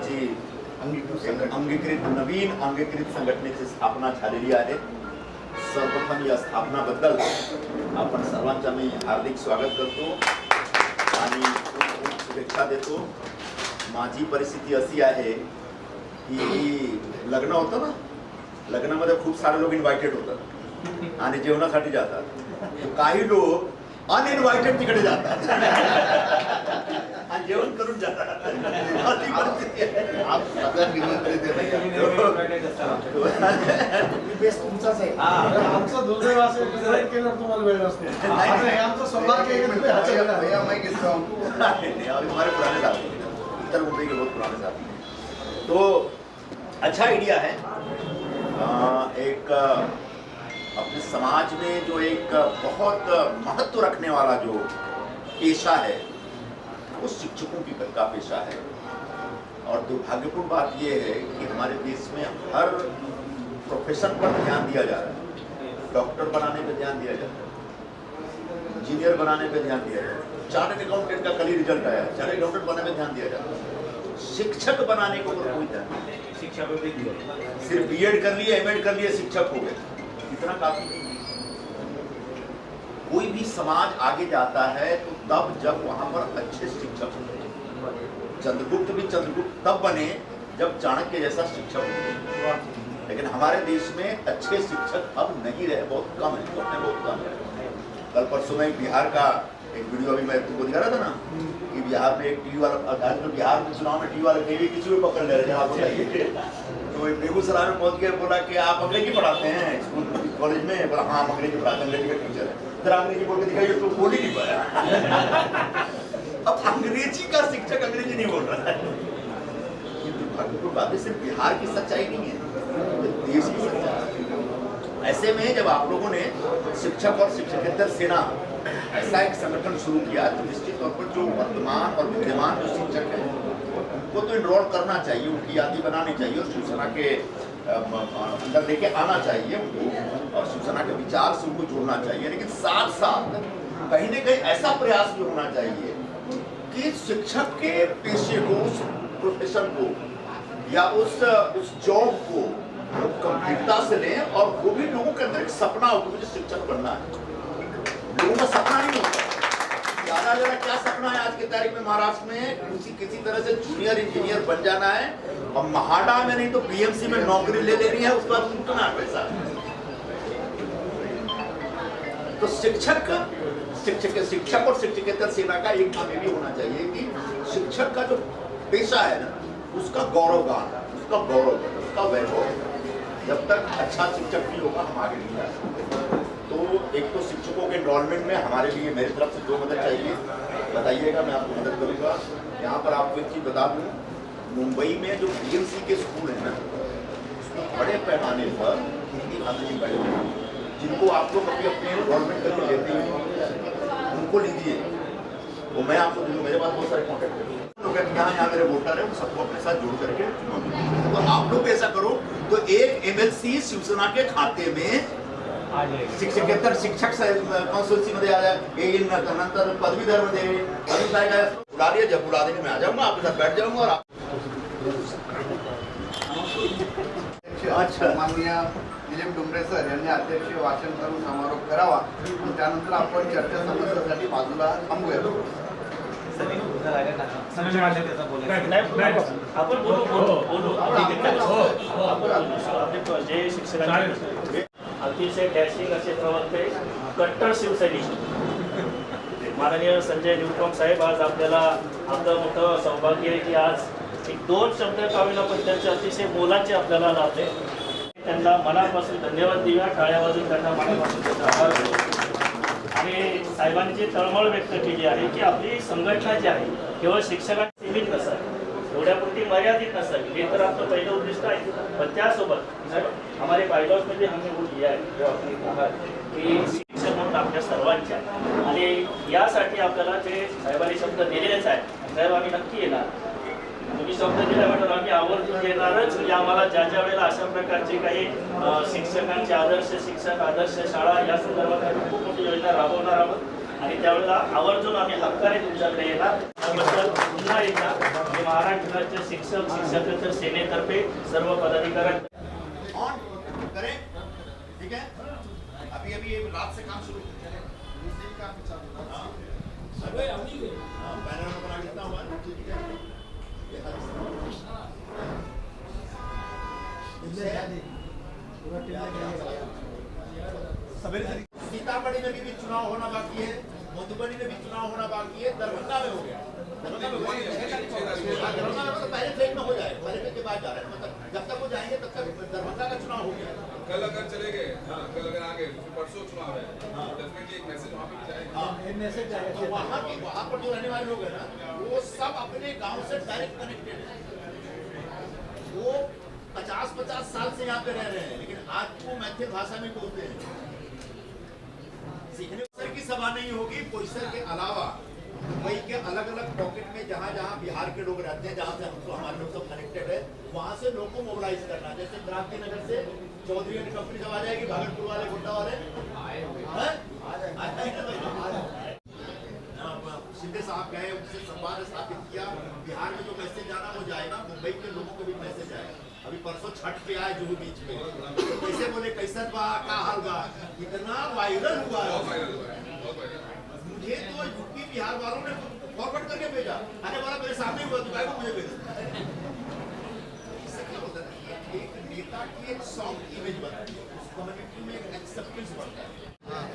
नावाची नवीन अंगीकृत संघटनेची स्थापना झालेली आहे। सर्वप्रथम या स्थापनाबद्दल आपण सर्वांचं मी हार्दिक स्वागत करतो आणि शुभेच्छा देतो। माझी परिस्थिती अशी आहे की लग्न होतं ना, लग्नामध्ये खूप सारे लोक इन्व्हायटेड होतात आणि जेवणासाठी जातात, काही लोक अनइन्व्हायटेड तिकडे जातात आणि जेवण करून जातात। अशी परिस्थिती आहे। आप सगळ्यांना निमंत्रित बेस्ट तुमचाच आहे। आमचं दुर्दैव असेल की जरा केलं तुम्हाला वेळ नसतो। आता हे आमचं सौभाग्य आहे की तुम्ही हाच्या घरात भैया मैं किसका हूँ? हमारे पुराने साथी हैं, उत्तर मुंबई के बहुत पुराने साथी हैं। तो अच्छा आइडिया है। एक अपने समाज में जो एक बहुत महत्व रखने वाला जो पेशा है वो शिक्षकों की का पेशा है। और दुर्भाग्यपूर्ण बात यह है कि हमारे देश में हर प्रोफेशन पर ध्यान दिया जा रहा है। डॉक्टर बनाने पर ध्यान दिया जाता है, इंजीनियर बनाने पर ध्यान दिया जाता है, चार्टर्ड अकाउंटेंट का कल ही रिजल्ट आया, चार्टर्ड अकाउंटेंट बनाने पर ध्यान दिया जाता है, शिक्षक बनाने को कोई ध्यान नहीं। सिर्फ बीएड कर लिए, एमएड कर लिए, शिक्षक हो गए, इतना काफी नहीं। कोई भी समाज आगे जाता है तो तब जब वहां पर अच्छे शिक्षक होते हैं। चंद्रगुप्त भी चंद्रगुप्त तब बने जब चाणक्य जैसा शिक्षक होते, लेकिन हमारे देश में अच्छे शिक्षक अब नहीं रहे, बहुत कम है, बहुत कम है। कल परसों में बिहार का एक वीडियो अभी मैं तुमको दिखा रहा था ना कि बिहार में एक टीवी वाला, आजकल बिहार में चुनाव में टीवी वाले कहीं भी किसी को पकड़ ले रहे हैं, आप बताइए। तो बेगूसराय में पहुंच गया, बोला कि आप अंग्रेजी पढ़ाते हैं स्कूल कॉलेज में? बोला हाँ हम अंग्रेजी पढ़ाते हैं, अंग्रेजी का टीचर है। फिर अंग्रेजी बोल के दिखाइए, तो बोल ही नहीं पाया। अब अंग्रेजी का शिक्षक अंग्रेजी नहीं बोल रहा है। बात सिर्फ बिहार की सच्चाई नहीं है, देश की सच्चाई। ऐसे में जब आप लोगों ने शिक्षक और शिक्षकेतर सेना ऐसा एक संगठन शुरू किया तो निश्चित तौर पर जो वर्तमान और विद्यमान जो शिक्षक हैं उनको तो इनरोल करना चाहिए, उनकी यादी बनानी चाहिए और शिवसेना के अंदर लेके आना चाहिए उनको, और शिवसेना के विचार से उनको जोड़ना चाहिए। लेकिन साथ साथ कहीं न कहीं ऐसा प्रयास भी होना चाहिए कि शिक्षक के पेशे को, उस प्रोफेशन को या उस जॉब को गंभीरता से लें, और वो भी लोगों के अंदर एक सपना हो कि मुझे शिक्षक बनना है। लोगों का सपना नहीं होता। ज़्यादा क्या सपना है आज की तारीख में महाराष्ट्र में, किसी तरह से जूनियर इंजीनियर बन जाना है और महाडा में नहीं तो बीएमसी में नौकरी ले लेनी है, उसके बाद लूटना है पैसा। तो शिक्षक और शिक्षकेतर सेना का एक काम ये भी होना चाहिए कि शिक्षक का जो पेशा है ना, उसका गौरवगान, उसका गौरव, उसका वैभव, जब तक अच्छा शिक्षक नहीं होगा हम आगे नहीं जा सकते। तो एक तो शिक्षकों के एनरोलमेंट में हमारे लिए मेरी तरफ से जो मदद चाहिए बताइएगा, मैं आपको मदद करूँगा। यहाँ पर आपको एक चीज़ बता दूँ, मुंबई में जो बीएमसी के स्कूल हैं ना, उसमें बड़े पैमाने पर हिंदी भाषी बैठे हैं, जिनको आप लोग अभी अपने एनरोलमेंट करके लेते हैं, उनको लीजिए। वो मैं आपको दूँ, मेरे पास बहुत सारे कॉन्टैक्ट हैं, यहाँ मेरे वोटर है, उन सबको अपने साथ जोड़ करके। तो आप लोग ऐसा करो तो एक एमएलसी शिवसेना के खाते में शिक्षकेतर शिक्षक कॉन्स्टिट्यूंसी मध्ये आ जाए, नंतर पदवीधर मध्ये बुला लिया, जब बुला देंगे मैं आ जाऊंगा, आपके साथ बैठ जाऊंगा। और अच्छा, माननीय दिलीप डुमरे सर यांनी अध्यक्ष वाचन करून समारोप करावा आणि त्यानंतर आपण चर्चा समस्यासाठी बाजूला थांबूया। आपण बोलू जे शिक्षकांचे अतिशय डॅशिंग असे प्रवक्ते, कट्टर शिवसैनिक माननीय संजय निरुपम साहेब, आज आपल्याला आपलं मोठं सौभाग्य आहे की आज एक दोन शब्द कावीला पण त्यांचे अतिशय मोलाचे आपल्याला लाभले। त्यांना मनापासून धन्यवाद देऊया, टाळ्या वाजून त्यांना मनापासून त्याचा आभार देऊ। आणि साहेबांनी जी तळमळ व्यक्त केली आहे की आपली संघटना जी आहे केवळ शिक्षकांना सीमित नसावी, एवढ्यापुरती मर्यादित नसावी, हे तर आपलं पहिलं उद्दिष्ट आहे। पण त्यासोबत हमारे बायलॉज मध्ये हमने वो लिया है जो आपने कहा की शिक्षक म्हणून आपल्या सर्वांच्या, आणि यासाठी आपल्याला जे साहेबांनी शब्द दिलेलेच आहे, साहेब आम्ही नक्की येणार, तुम्ही शब्द दिल्याबद्दल आम्ही आवर्जून येणारच। म्हणजे आम्हाला ज्या ज्या वेळेला अशा प्रकारचे काही शिक्षकांचे आदर्श शिक्षक, आदर्श शाळा या संदर्भात आम्ही खूप मोठी योजना राबवणार आहोत आणि त्यावेळेला आवर्जून आम्ही हक्काने तुमच्याकडे येणार। त्याबद्दल पुन्हा एकदा महाराष्ट्र राज्य शिक्षक शिक्षक शिक्षकेतर सेनेतर्फे सर्व पदाधिकारी ऑन करें, ठीक है। अभी अभी ये रात से काम शुरू हाँ। हाँ, बैनर में बना देता हूँ मैं, ठीक है। ये सीतामढ़ी में भी चुनाव होना बाकी है, मधुबनी में भी चुनाव होना बाकी है, दरभंगा में हो गया। दरभंगा में मतलब पहले फेज में हो जाए, पहले फेज के बाद जा रहे हैं, मतलब जब तक वो जाएंगे तब तक दरभंगा का चुनाव हो गया। कल अगर चले गए, हाँ, कल अगर आगे परसों चुनाव है, डेफिनेटली एक मैसेज वहाँ पे भी जाएगा। तो वहाँ पर जो रहने वाले लोग हैं ना, वो सब अपने गांव से डायरेक्ट कनेक्टेड है। वो 50-50 साल से यहाँ पे रह रहे हैं, लेकिन आज वो मैथिल भाषा में बोलते हैं। सीखने परिसर की सभा नहीं होगी, परिसर के अलावा वही के अलग अलग पॉकेट में जहाँ जहाँ बिहार के लोग रहते हैं, जहाँ से हमको हमारे लोग सब कनेक्टेड है, वहाँ से लोगों को मोबिलाइज करना। जैसे क्रांति नगर से चौधरी की कंपनी सब आ जाएगी, भागलपुर वाले गुड्डा वाले शिंदे साहब गए, उनसे संवाद स्थापित किया। बिहार में जो मैसेज जाना वो जाएगा, मुंबई के लोगों को भी मैसेज आएगा। अभी परसों छठ पे आए जुहू बीच पे, कैसे बोले कैसन बा का हाल बा, इतना वायरल हुआ है। मुझे तो यूपी बिहार वालों ने फॉरवर्ड करके भेजा, आने वाला मेरे सामने हुआ तो को मुझे भेजा। एक नेता की एक सॉफ्ट इमेज बनती है, उस कम्युनिटी में एक एक्सेप्टेंस बढ़ता है।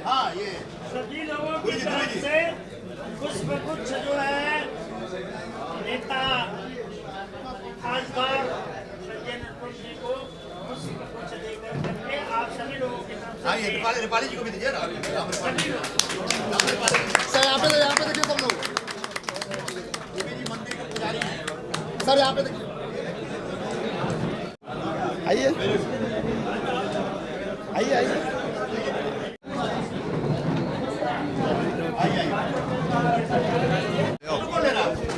हाँ, ये सभी लोगों की तरफ से कुछ न कुछ जो है नेता खासदार संजय निरुपम जी को कुछ देकर करके आप सभी लोगों की तरफ से। हाँ, ये नेपाली जी को भी दीजिए ना। सर यहाँ पे देखिए सब लोग। देवी जी मंदिर के पुजारी हैं। सर यहाँ पे देखिए, आइए आइए आइए।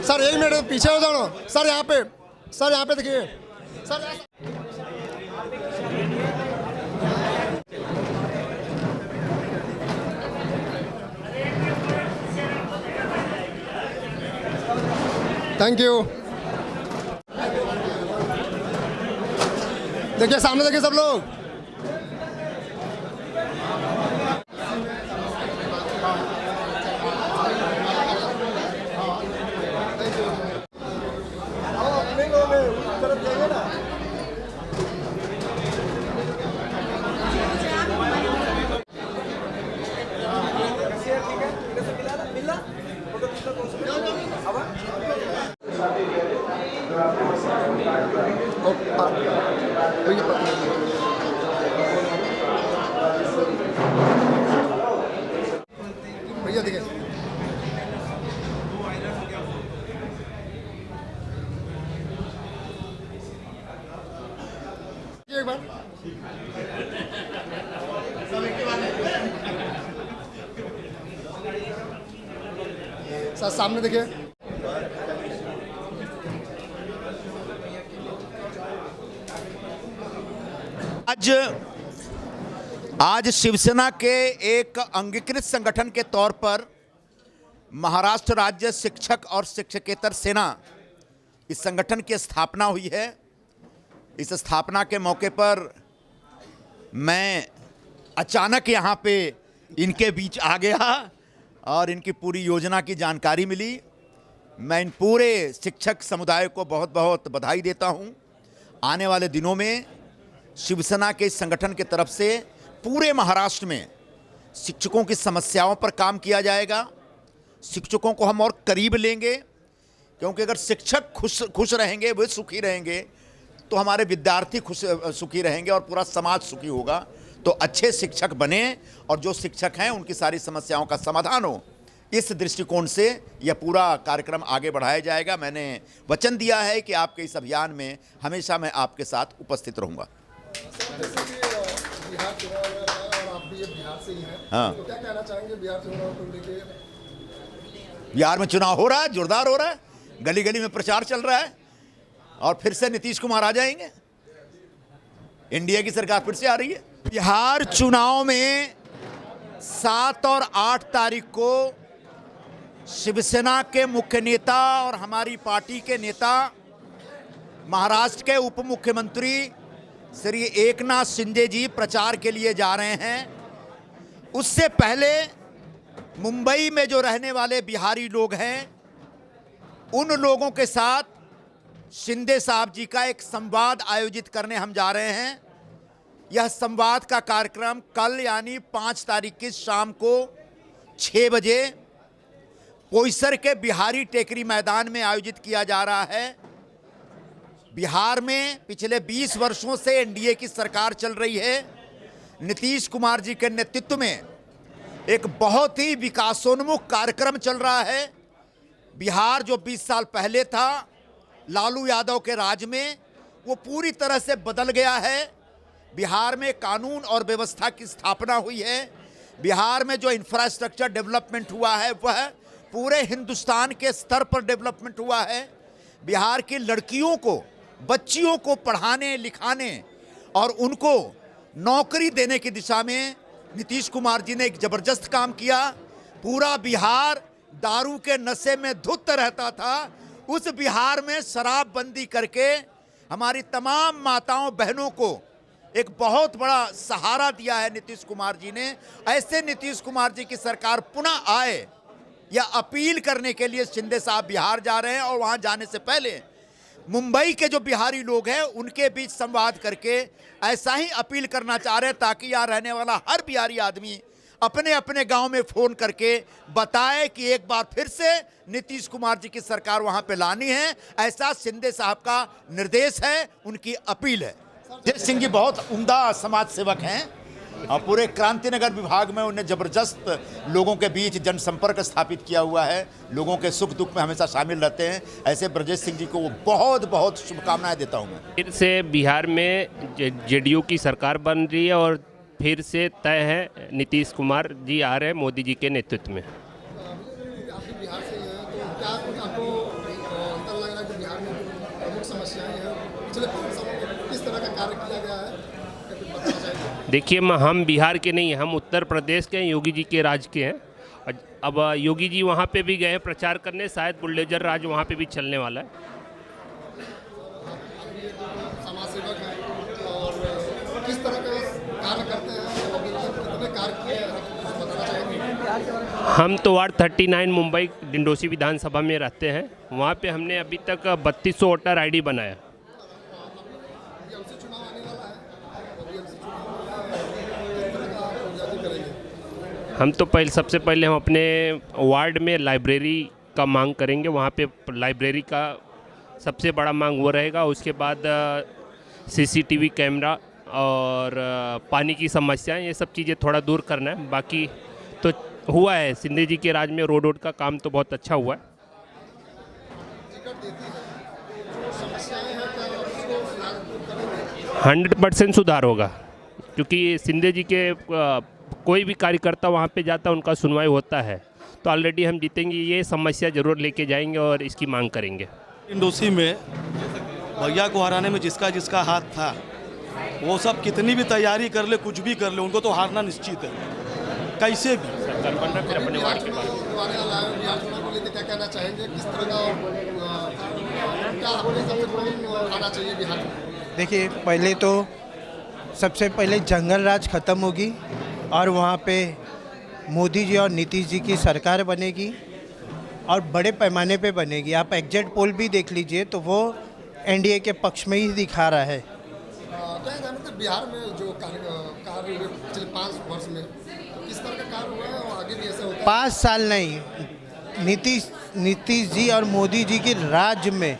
सर 1 मिनट पीछे हो जाओ सर, यहाँ पे देखिए सर। Thank you. देखिए सामने देखिए सब लोग। भैया देखिए एक बार सर सामने देखिए। आज शिवसेना के एक अंगीकृत संगठन के तौर पर महाराष्ट्र राज्य शिक्षक और शिक्षकेतर सेना, इस संगठन की स्थापना हुई है। इस स्थापना के मौके पर मैं अचानक यहाँ पे इनके बीच आ गया और इनकी पूरी योजना की जानकारी मिली। मैं इन पूरे शिक्षक समुदाय को बहुत बहुत बधाई देता हूँ। आने वाले दिनों में शिवसेना के इस संगठन की तरफ से पूरे महाराष्ट्र में शिक्षकों की समस्याओं पर काम किया जाएगा। शिक्षकों को हम और करीब लेंगे, क्योंकि अगर शिक्षक खुश रहेंगे, वे सुखी रहेंगे, तो हमारे विद्यार्थी सुखी रहेंगे और पूरा समाज सुखी होगा। तो अच्छे शिक्षक बने और जो शिक्षक हैं उनकी सारी समस्याओं का समाधान हो, इस दृष्टिकोण से यह पूरा कार्यक्रम आगे बढ़ाया जाएगा। मैंने वचन दिया है कि आपके इस अभियान में हमेशा मैं आपके साथ उपस्थित रहूँगा। बिहार चुनाव और आप भी ये बिहार से ही हैं, हाँ। तो क्या कहना चाहेंगे बिहार चुनाव को लेके? बिहार में चुनाव हो रहा है, जोरदार हो रहा है, गली गली में प्रचार चल रहा है और फिर से नीतीश कुमार आ जाएंगे। इंडिया की सरकार फिर से आ रही है। बिहार चुनाव में 7 और 8 तारीख को शिवसेना के मुख्य नेता और हमारी पार्टी के नेता महाराष्ट्र के उप मुख्यमंत्री श्री एकनाथ शिंदे जी प्रचार के लिए जा रहे हैं। उससे पहले मुंबई में जो रहने वाले बिहारी लोग हैं, उन लोगों के साथ शिंदे साहब जी का एक संवाद आयोजित करने हम जा रहे हैं। यह संवाद का कार्यक्रम कल यानी 5 तारीख की शाम को 6 बजे पोईसर के बिहारी टेकरी मैदान में आयोजित किया जा रहा है। बिहार में पिछले 20 वर्षों से एनडीए की सरकार चल रही है। नीतीश कुमार जी के नेतृत्व में एक बहुत ही विकासोन्मुख कार्यक्रम चल रहा है। बिहार जो 20 साल पहले था लालू यादव के राज में, वो पूरी तरह से बदल गया है। बिहार में कानून और व्यवस्था की स्थापना हुई है। बिहार में जो इंफ्रास्ट्रक्चर डेवलपमेंट हुआ है वह पूरे हिंदुस्तान के स्तर पर डेवलपमेंट हुआ है। बिहार की लड़कियों को, बच्चियों को पढ़ाने लिखाने और उनको नौकरी देने की दिशा में नीतीश कुमार जी ने एक ज़बरदस्त काम किया। पूरा बिहार दारू के नशे में धुत रहता था, उस बिहार में शराबबंदी करके हमारी तमाम माताओं बहनों को एक बहुत बड़ा सहारा दिया है नीतीश कुमार जी ने। ऐसे नीतीश कुमार जी की सरकार पुनः आए, यह अपील करने के लिए शिंदे साहब बिहार जा रहे हैं। और वहां जाने से पहले मुंबई के जो बिहारी लोग हैं उनके बीच संवाद करके ऐसा ही अपील करना चाह रहे हैं ताकि यहाँ रहने वाला हर बिहारी आदमी अपने अपने गांव में फ़ोन करके बताए कि एक बार फिर से नीतीश कुमार जी की सरकार वहां पे लानी है। ऐसा शिंदे साहब का निर्देश है, उनकी अपील है। जय सिंह जी बहुत उम्दा समाज सेवक हैं और पूरे क्रांतिनगर विभाग में उन्हें ज़बरदस्त लोगों के बीच जनसंपर्क स्थापित किया हुआ है। लोगों के सुख दुख में हमेशा शामिल रहते हैं। ऐसे ब्रजेश सिंह जी को वो बहुत बहुत शुभकामनाएं देता हूँ मैं। फिर से बिहार में जेडीयू की सरकार बन रही है और फिर से तय है नीतीश कुमार जी आ रहे हैं मोदी जी के नेतृत्व में। बिहार से हैं तो क्या आपको अंतर लग रहा है कि बिहार में प्रमुख समस्याएं हैं, पिछले 5 सालों में किस तरह का कार्य किया गया है, क्या कुछ बताना चाहिए? देखिए, हम बिहार के नहीं हैं, हम उत्तर प्रदेश के हैं, योगी जी के राज के हैं। अब योगी जी वहाँ पे भी गए हैं प्रचार करने, शायद बुलडोजर राज वहाँ पे भी चलने वाला है। समाज सेवक हैं और किस तरह का कार्य करते हैं, कितने कार्य किए हैं, बताना चाहेंगे? हम तो वार्ड 39 मुंबई डिंडोसी विधानसभा में रहते हैं। वहाँ पे हमने अभी तक 3200 वोटर आईडी बनाया। हम तो सबसे पहले हम अपने वार्ड में लाइब्रेरी का मांग करेंगे। वहाँ पे लाइब्रेरी का सबसे बड़ा मांग वो रहेगा। उसके बाद सीसीटीवी कैमरा और पानी की समस्याएं, ये सब चीज़ें थोड़ा दूर करना है। बाकी तो हुआ है, शिंदे जी के राज में रोड का काम तो बहुत अच्छा हुआ है। 100% सुधार होगा, क्योंकि शिंदे जी के कोई भी कार्यकर्ता वहाँ पे जाता है, उनका सुनवाई होता है। तो ऑलरेडी हम जीतेंगे, ये समस्या ज़रूर लेके जाएंगे और इसकी मांग करेंगे। इंडोसी में भैया को हराने में जिसका जिसका हाथ था, वो सब कितनी भी तैयारी कर ले, कुछ भी कर ले, उनको तो हारना निश्चित है, कैसे भी। अपने वार्ड के बारे में क्या कहना चाहेंगे, किस तरह का आना चाहिए बिहार में? देखिए, पहले तो सबसे पहले जंगल राज ख़त्म होगी और वहाँ पे मोदी जी और नीतीश जी की सरकार बनेगी और बड़े पैमाने पे बनेगी। आप एग्जिट पोल भी देख लीजिए तो वो एनडीए के पक्ष में ही दिखा रहा है। बिहार में जो कार्य हुए पिछले 5 वर्ष में, किस तरह का कार्य हुआ है और आगे भी ऐसा होता है? 5 साल नहीं, नीतीश जी और मोदी जी की राज में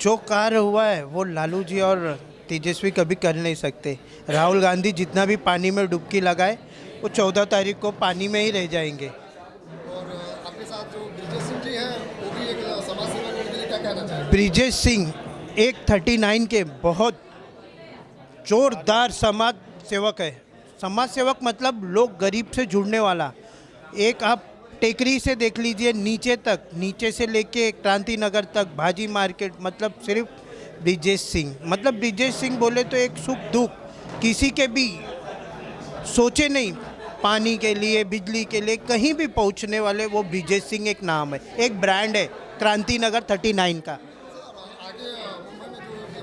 जो कार्य हुआ है वो लालू जी और तेजस्वी कभी कर नहीं सकते। राहुल गांधी जितना भी पानी में डुबकी लगाए, वो 14 तारीख को पानी में ही रह जाएंगे। और आपके साथ जो ब्रिजेश सिंह जी हैं, वो भी एक समाज सेवक, उनके लिए क्या कहना चाहिए? ब्रिजेश सिंह एक 39 के बहुत जोरदार समाज सेवक है। समाज सेवक मतलब लोग गरीब से जुड़ने वाला। एक आप टेकरी से देख लीजिए नीचे तक, नीचे से लेके क्रांति नगर तक, भाजी मार्केट, मतलब सिर्फ ब्रिजेश सिंह। मतलब ब्रिजेश सिंह बोले तो एक सुख दुख किसी के भी सोचे नहीं, पानी के लिए, बिजली के लिए, कहीं भी पहुंचने वाले वो ब्रिजेश सिंह एक नाम है, एक ब्रांड है क्रांति नगर 39 का। आगे मुंबई में जो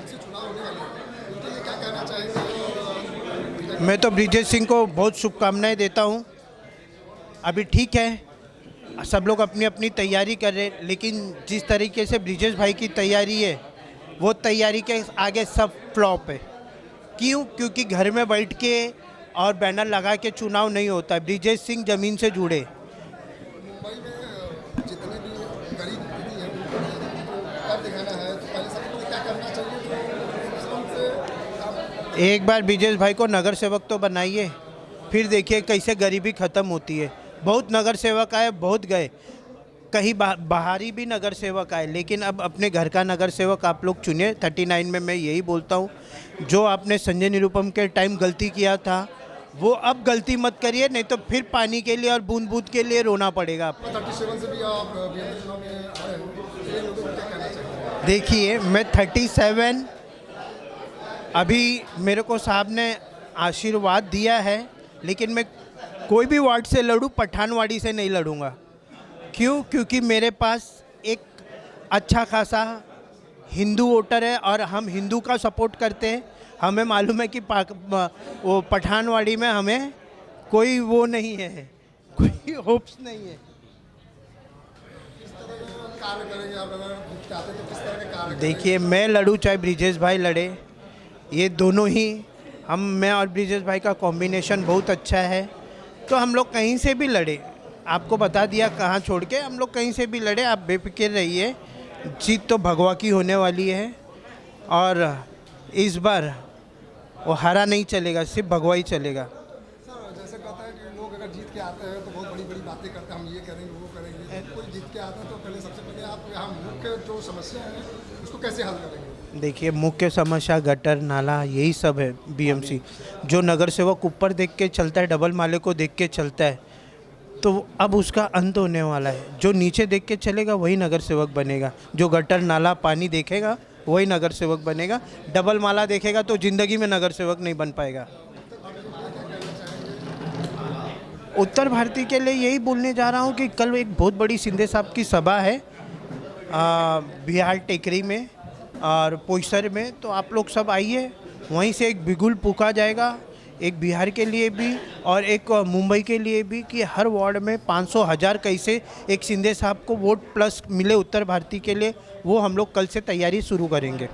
मैं तो ब्रिजेश सिंह को बहुत शुभकामनाएं देता हूं। अभी ठीक है, सब लोग अपनी अपनी तैयारी कर रहे हैं, लेकिन जिस तरीके से ब्रिजेश भाई की तैयारी है वो तैयारी के आगे सब फ्लॉप है। क्यों? क्योंकि घर में बैठ के और बैनर लगा के चुनाव नहीं होता। ब्रिजेश सिंह ज़मीन से जुड़े। मुंबई में जितने भी गरीब दीदी हैं उनको कर दिखाना है, तो पहले सबको क्या करना चाहिए? तो एक बार ब्रिजेश भाई को नगर सेवक तो बनाइए, फिर देखिए कैसे गरीबी ख़त्म होती है। बहुत नगर सेवक आए, बहुत गए, कहीं बाहरी भी नगर सेवक आए, लेकिन अब अपने घर का नगर सेवक आप लोग चुनिए। 39 में मैं यही बोलता हूँ, जो आपने संजय निरुपम के टाइम गलती किया था वो अब गलती मत करिए, नहीं तो फिर पानी के लिए और बूंद बूंद के लिए रोना पड़ेगा आपको। 37 से भी आप बीएमसी चुनाव में आए हो, ये लोगों को क्या कहना चाहिए? देखिए, मैं 37 अभी मेरे को साहब ने आशीर्वाद दिया है, लेकिन मैं कोई भी वार्ड से लड़ूँ, पठानवाड़ी से नहीं लड़ूंगा। क्यों? क्योंकि मेरे पास एक अच्छा खासा हिंदू वोटर है और हम हिंदू का सपोर्ट करते हैं। हमें मालूम है कि वो पठानवाड़ी में हमें कोई वो नहीं है, कोई होप्स नहीं है। किस तरह का कार्य करेंगे आप अगर जीत के आते हैं, तो किस तरह के कार्य? देखिए, मैं लड़ूँ चाहे ब्रिजेश भाई लड़े, ये दोनों ही मैं और ब्रिजेश भाई का कॉम्बिनेशन बहुत अच्छा है, तो हम लोग कहीं से भी लड़े। आपको बता दिया कहाँ छोड़ के, हम लोग कहीं से भी लड़े, आप बेफिक्र रहिए। जीत तो भगवा की होने वाली है और इस बार वो हरा नहीं चलेगा, सिर्फ भगवा ही चलेगा। सर, जैसे कहता है कि लोग अगर जीत के आते हैं तो बहुत बड़ी बड़ी बातें करते हैं, हम ये करेंगे वो करेंगे। कोई जीत के आता है तो पहले सबसे पहले आप यहाँ मुख्य जो समस्या है उसको कैसे हल करेंगे? देखिए, मुख्य समस्या गटर नाला यही सब है। बीएमसी जो नगर सेवक ऊपर देख के चलता है, डबल माले को देख के चलता है, तो अब उसका अंत होने वाला है। जो नीचे देख के चलेगा वही नगर सेवक बनेगा। जो गटर नाला पानी देखेगा वही नगर सेवक बनेगा। डबल माला देखेगा तो ज़िंदगी में नगर सेवक नहीं बन पाएगा। उत्तर भारतीय के लिए यही बोलने जा रहा हूँ कि कल एक बहुत बड़ी शिंदे साहब की सभा है बिहार टेकरी में और पोईसर में, तो आप लोग सब आइए। वहीं से एक बिगुल फूंका जाएगा, एक बिहार के लिए भी और एक मुंबई के लिए भी, कि हर वार्ड में 500,000 कैसे एक शिंदे साहब को वोट प्लस मिले उत्तर भारतीय के लिए, वो हम लोग कल से तैयारी शुरू करेंगे।